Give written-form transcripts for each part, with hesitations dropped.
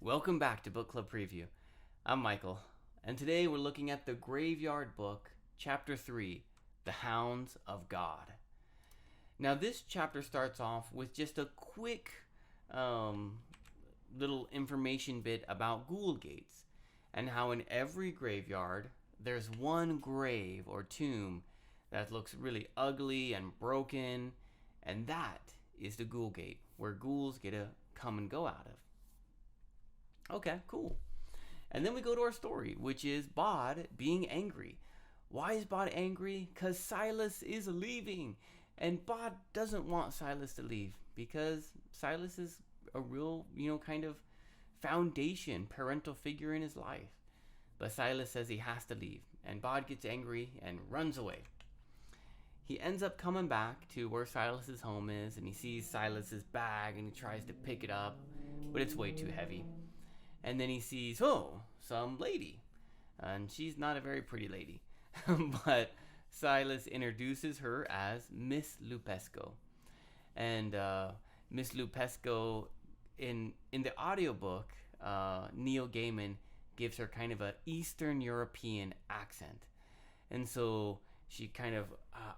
Welcome back to Book Club Preview. I'm Michael, and today we're looking at the Graveyard Book, Chapter 3, The Hounds of God. Now, this chapter starts off with just a quick little information bit about ghoul gates, and how in every graveyard there's one grave or tomb that looks really ugly and broken, and that is the ghoul gate, where ghouls get to come and go out of. Okay, cool. And then we go to our story, which is Bod being angry. Why is Bod angry? Because Silas is leaving. And Bod doesn't want Silas to leave because Silas is a real, kind of foundation, parental figure in his life. But Silas says he has to leave. And Bod gets angry and runs away. He ends up coming back to where Silas's home is, and he sees Silas's bag and he tries to pick it up, but it's way too heavy. And then he sees, some lady. And she's not a very pretty lady. But Silas introduces her as Miss Lupescu. And Miss Lupescu, in the audiobook, Neil Gaiman gives her kind of an Eastern European accent. And so she kind of,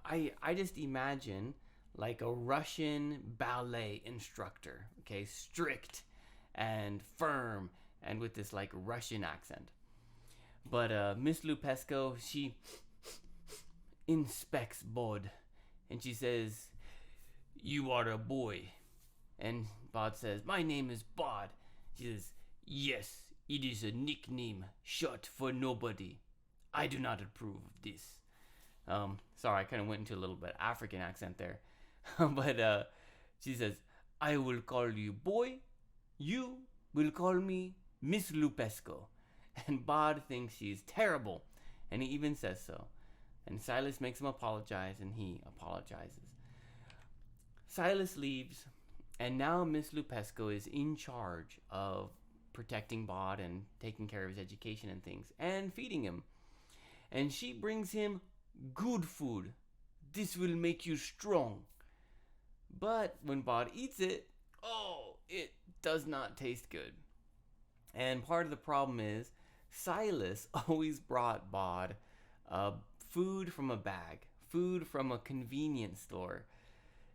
I just imagine like a Russian ballet instructor, okay, strict and firm, and with this like Russian accent. But Miss Lupescu, she inspects Bod, and she says, "You are a boy." And Bod says, "My name is Bod." She says, "Yes, it is a nickname short for nobody. I do not approve of this." Sorry, I kind of went into a little bit African accent there. But she says, "I will call you boy. You will call me Miss Lupescu." And Bod thinks she's terrible, and he even says so. And Silas makes him apologize, and he apologizes. Silas leaves, and now Miss Lupescu is in charge of protecting Bod and taking care of his education and things, and feeding him. And she brings him good food. "This will make you strong." But when Bod eats it, it does not taste good. And part of the problem is Silas always brought Bod food from a bag, food from a convenience store.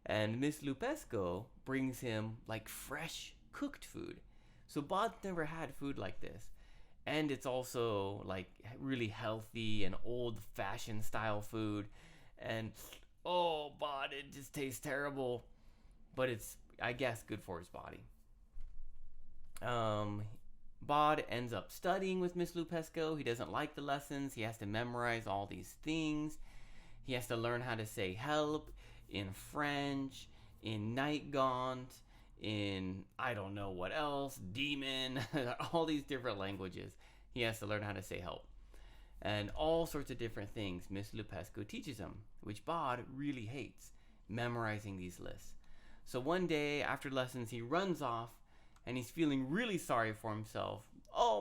And Miss Lupescu brings him like fresh cooked food. So Bod never had food like this. And it's also like really healthy and old-fashioned style food. And Bod, it just tastes terrible. But it's, I guess, good for his body. Bod ends up studying with Miss Lupescu. He doesn't like the lessons. He has to memorize all these things. He has to learn how to say help in French, in Night Gaunt, in I don't know what else, demon, all these different languages. He has to learn how to say help. And all sorts of different things Miss Lupescu teaches him, which Bod really hates, memorizing these lists. So one day after lessons, he runs off, and he's feeling really sorry for himself.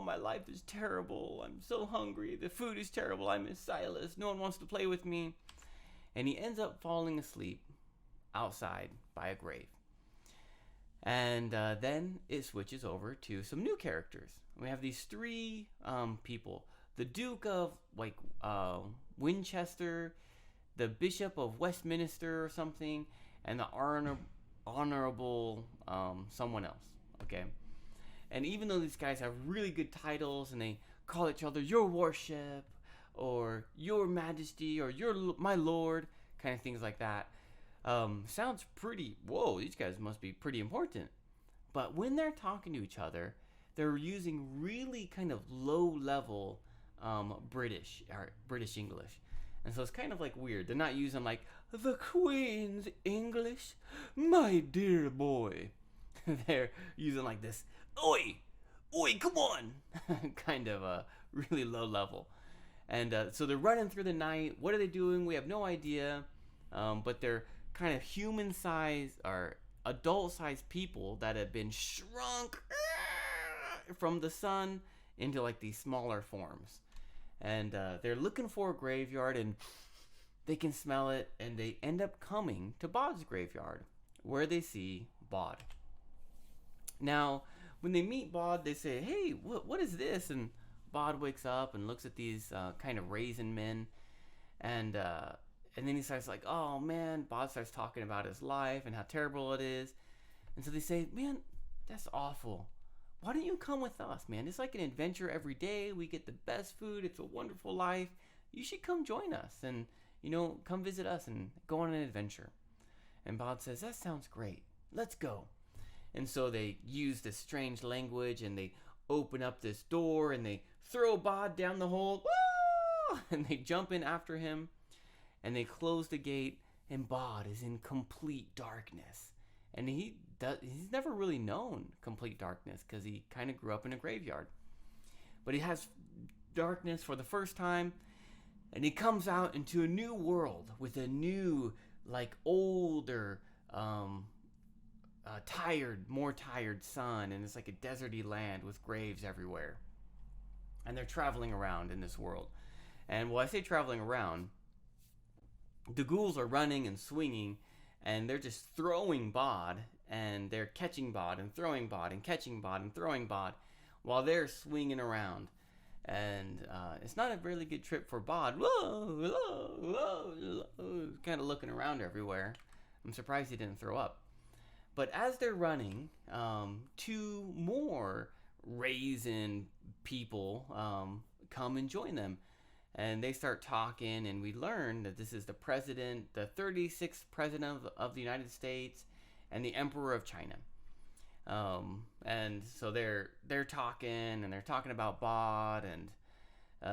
My life is terrible. I'm so hungry. The food is terrible. I miss Silas. No one wants to play with me. And he ends up falling asleep outside by a grave. And then it switches over to some new characters. We have these three people. The Duke of Winchester, the Bishop of Westminster or something, and the Honorable someone else. Okay, and even though these guys have really good titles and they call each other "Your Worship" or "Your Majesty" or "My Lord," kind of things like that, sounds pretty. Whoa, these guys must be pretty important. But when they're talking to each other, they're using really kind of low-level British English. And so it's kind of like weird. They're not using like "the Queen's English, my dear boy." They're using like this, "Oi, come on," kind of a really low level. And so they're running through the night. What are they doing? We have no idea. But they're kind of human-sized or adult-sized people that have been shrunk from the sun into like these smaller forms. And they're looking for a graveyard, and they can smell it, and they end up coming to Bod's graveyard, where they see Bod. Now, when they meet Bod, they say, "Hey, what is this?" And Bod wakes up and looks at these kind of raisin men, and then he starts like, "Oh man," Bod starts talking about his life and how terrible it is, and so they say, "Man, that's awful. Why don't you come with us, man? It's like an adventure every day. We get the best food. It's a wonderful life. You should come join us and, come visit us and go on an adventure." And Bod says, "That sounds great. Let's go." And so they use this strange language and they open up this door and they throw Bod down the hole. Woo! And they jump in after him and they close the gate, and Bod is in complete darkness. And he's never really known complete darkness because he kind of grew up in a graveyard. But he has darkness for the first time, and he comes out into a new world with a new, like, older, more tired sun, and it's like a deserty land with graves everywhere. And they're traveling around in this world. And I say traveling around, the ghouls are running and swinging, and they're just throwing Bod, and they're catching Bod and throwing Bod and catching Bod and throwing Bod while they're swinging around. And it's not a really good trip for Bod. Whoa, whoa, whoa, whoa, kind of looking around everywhere. I'm surprised he didn't throw up. But as they're running, two more raisin people come and join them. And they start talking, and we learn that this is the 36th president of the United States, and the Emperor of China. And so they're talking, and they're talking about Bod, and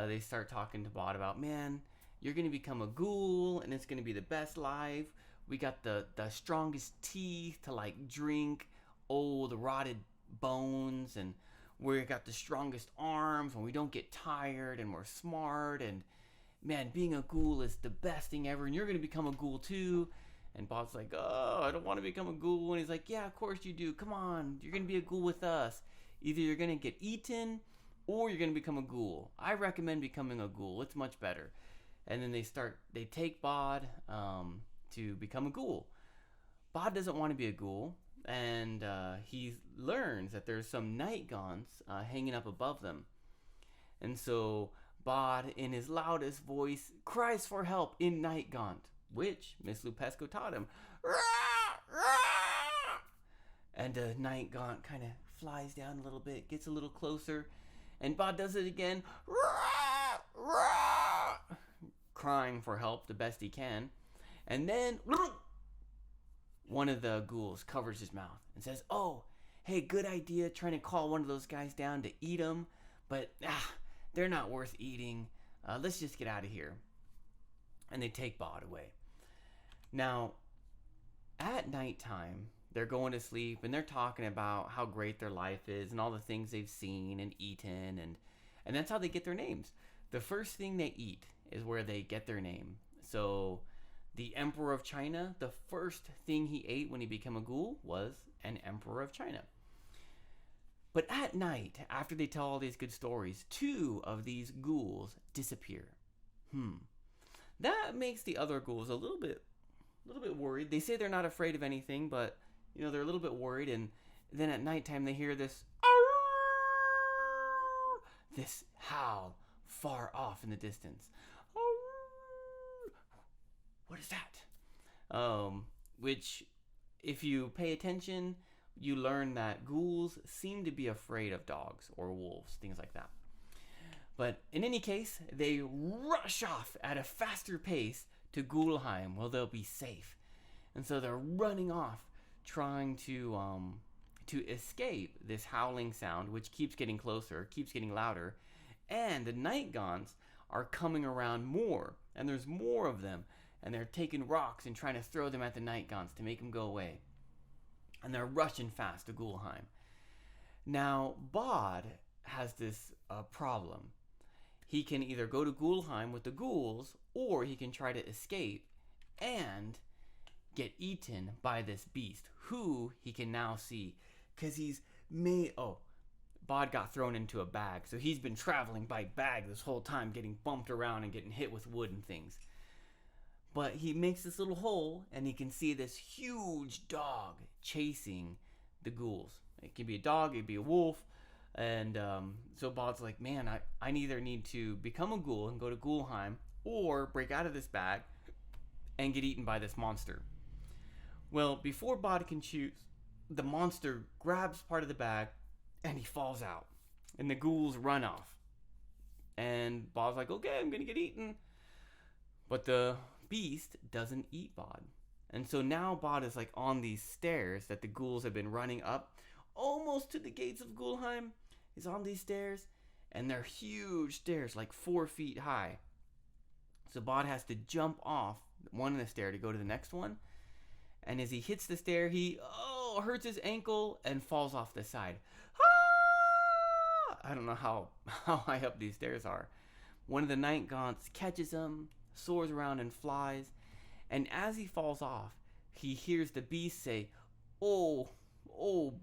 they start talking to Bod about, "Man, you're gonna become a ghoul, and it's gonna be the best life. We got the strongest teeth to like drink old rotted bones, and we got the strongest arms, and we don't get tired, and we're smart, and man, being a ghoul is the best thing ever, and you're gonna become a ghoul too." And Bod's like, "Oh, I don't want to become a ghoul." And he's like, "Yeah, of course you do. Come on, you're gonna be a ghoul with us. Either you're gonna get eaten, or you're gonna become a ghoul. I recommend becoming a ghoul. It's much better." And then they take Bod to become a ghoul. Bod doesn't want to be a ghoul, and he learns that there's some night gaunts hanging up above them. And so Bod, in his loudest voice, cries for help in night gaunt, which Miss Lupescu taught him. Rah, rah! And the night gaunt kind of flies down a little bit, gets a little closer, and Bod does it again, rah, rah! Crying for help the best he can. And then one of the ghouls covers his mouth and says, "Oh, hey, good idea trying to call one of those guys down to eat them, but they're not worth eating. Let's just get out of here." And they take Bod away. Now, at nighttime, they're going to sleep, and they're talking about how great their life is and all the things they've seen and eaten, and that's how they get their names. The first thing they eat is where they get their name. So the Emperor of China, the first thing he ate when he became a ghoul was an Emperor of China. But at night, after they tell all these good stories, two of these ghouls disappear. That makes the other ghouls a little bit worried. They say they're not afraid of anything, but they're a little bit worried. And then at nighttime they hear this howl far off in the distance. What is that? Which, if you pay attention, you learn that ghouls seem to be afraid of dogs or wolves, things like that. But in any case, they rush off at a faster pace to Ghoulheim, where they'll be safe. And so they're running off, trying to escape this howling sound, which keeps getting closer, keeps getting louder. And the night gaunts are coming around more, and there's more of them. And they're taking rocks and trying to throw them at the night gaunts to make them go away. And they're rushing fast to Ghoulheim. Now, Bod has this problem. He can either go to Ghoulheim with the ghouls, or he can try to escape and get eaten by this beast, who he can now see. Because Bod got thrown into a bag, so he's been traveling by bag this whole time, getting bumped around and getting hit with wood and things. But he makes this little hole, and he can see this huge dog chasing the ghouls. It could be a dog, it could be a wolf. And so Bod's like, man, I either need to become a ghoul and go to Ghoulheim or break out of this bag and get eaten by this monster. Well, before Bod can choose, the monster grabs part of the bag and he falls out. And the ghouls run off. And Bod's like, okay, I'm going to get eaten. But the beast doesn't eat Bod. And so now Bod is like on these stairs that the ghouls have been running up almost to the gates of Ghoulheim. He's on these stairs, and they're huge stairs, like 4 feet high. So Bod has to jump off one of the stair to go to the next one. And as he hits the stair, he hurts his ankle and falls off the side. Ah! I don't know how high up these stairs are. One of the night gaunts catches him, soars around and flies. And as he falls off, he hears the beast say, "Oh,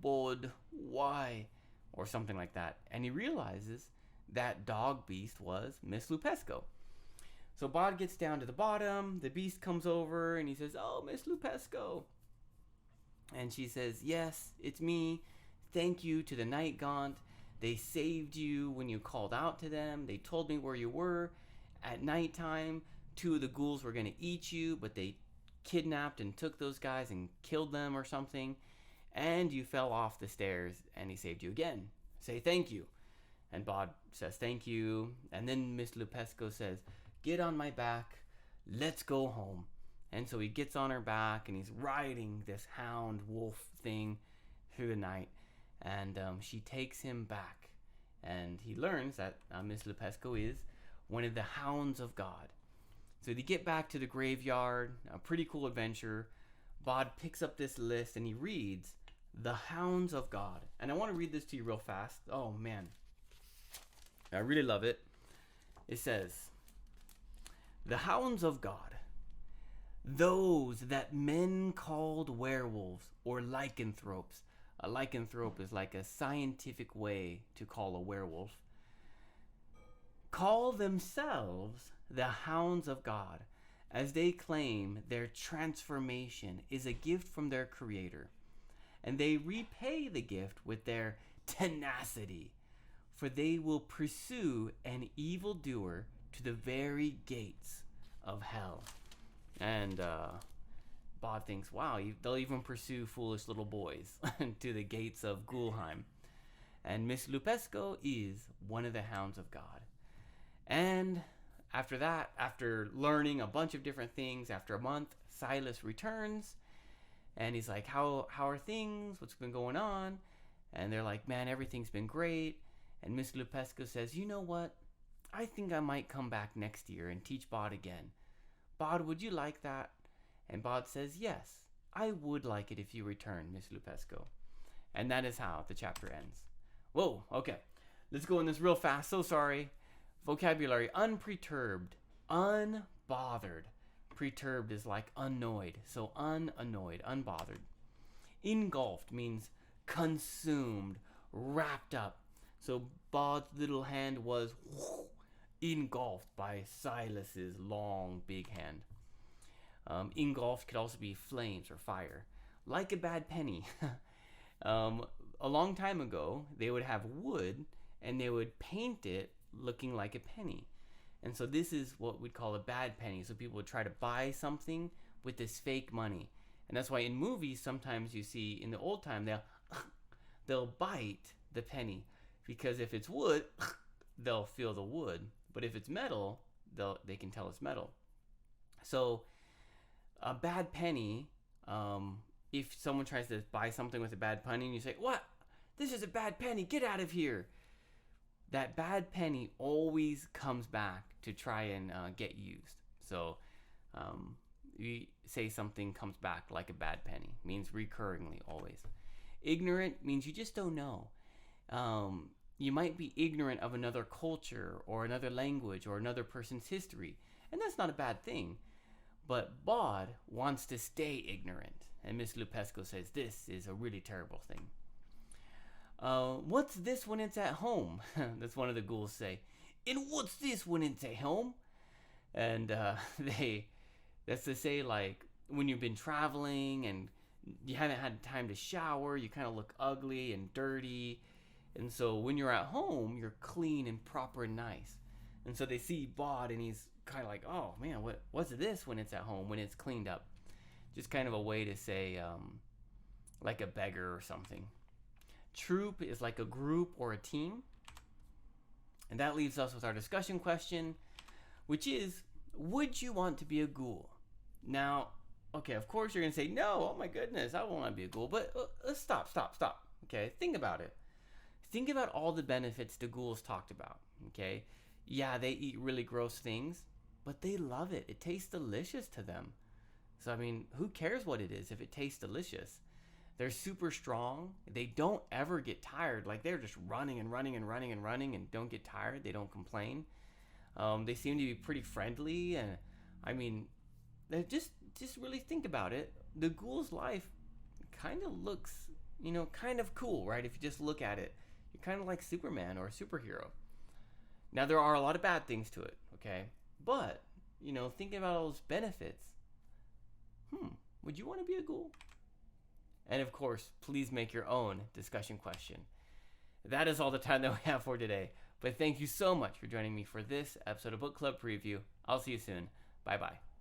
Bod, why?" Or something like that. And he realizes that dog beast was Miss Lupescu. So Bod gets down to the bottom. The beast comes over and he says, "Oh, Miss Lupescu." And she says, "Yes, it's me. Thank you to the Night Gaunt. They saved you when you called out to them. They told me where you were at nighttime. 2 of the ghouls were going to eat you, but they kidnapped and took those guys and killed them or something. And you fell off the stairs and he saved you again. Say thank you." And Bod says thank you. And then Miss Lupescu says, "Get on my back. Let's go home." And so he gets on her back and he's riding this hound wolf thing through the night. And she takes him back. And he learns that Miss Lupescu is one of the hounds of God. So they get back to the graveyard. A pretty cool adventure. Bod picks up this list and he reads the hounds of God. And I want to read this to you real fast. Oh man, I really love it. It says, "The hounds of God, those that men called werewolves or lycanthropes." A lycanthrope is like a scientific way to call a werewolf. "Call themselves the hounds of God, as they claim their transformation is a gift from their creator. And they repay the gift with their tenacity, for they will pursue an evildoer to the very gates of hell." And Bod thinks, wow, they'll even pursue foolish little boys to the gates of Ghoulheim. And Miss Lupescu is one of the hounds of God. And after that, after learning a bunch of different things, after a month, Silas returns. And he's like, how are things? What's been going on? And they're like, man, everything's been great. And Miss Lupescu says, you know what? I think I might come back next year and teach Bod again. Bod, would you like that? And Bod says, yes, I would like it if you return, Miss Lupescu. And that is how the chapter ends. Whoa, okay. Let's go in this real fast. So sorry. Vocabulary: unperturbed, unbothered. Perturbed is like annoyed. So unannoyed, unbothered. Engulfed means consumed, wrapped up. So Bod's little hand was engulfed by Silas's long, big hand. Engulfed could also be flames or fire. Like a bad penny. A long time ago, they would have wood and they would paint it looking like a penny. And so this is what we'd call a bad penny. So people would try to buy something with this fake money. And that's why in movies, sometimes you see in the old time, they'll bite the penny. Because if it's wood, they'll feel the wood. But if it's metal, they can tell it's metal. So a bad penny, if someone tries to buy something with a bad penny and you say, what? This is a bad penny, get out of here. That bad penny always comes back to try and get used. So you say something comes back like a bad penny. Means recurringly, always. Ignorant means you just don't know. You might be ignorant of another culture or another language or another person's history. And that's not a bad thing. But Bod wants to stay ignorant. And Miss Lupescu says this is a really terrible thing. What's this when it's at home? That's one of the ghouls say. And what's this when it's at home? And that's to say, like, when you've been traveling and You haven't had time to shower. You kind of look ugly and dirty. And so when you're at home, you're clean and proper and nice. And so they see Bod and he's kind of like, oh man, what's this when it's at home, when it's cleaned up? Just kind of a way to say, like a beggar or something. Troop is like a group or a team. And that leaves us with our discussion question, which is, would you want to be a ghoul? Now, okay, of course you're going to say, no, oh my goodness, I won't want to be a ghoul. But let's stop. Okay, think about it. Think about all the benefits the ghouls talked about, okay? Yeah, they eat really gross things, but they love it. It tastes delicious to them. So, I mean, who cares what it is if it tastes delicious? They're super strong. They don't ever get tired. Like, they're just running and don't get tired. They don't complain. They seem to be pretty friendly. And, I mean, they just really think about it. The ghoul's life kind of looks, kind of cool, right? If you just look at it. You're kind of like Superman or a superhero. Now, there are a lot of bad things to it, okay? But, thinking about all those benefits, would you want to be a ghoul? And of course, please make your own discussion question. That is all the time that we have for today. But thank you so much for joining me for this episode of Book Club Preview. I'll see you soon. Bye-bye.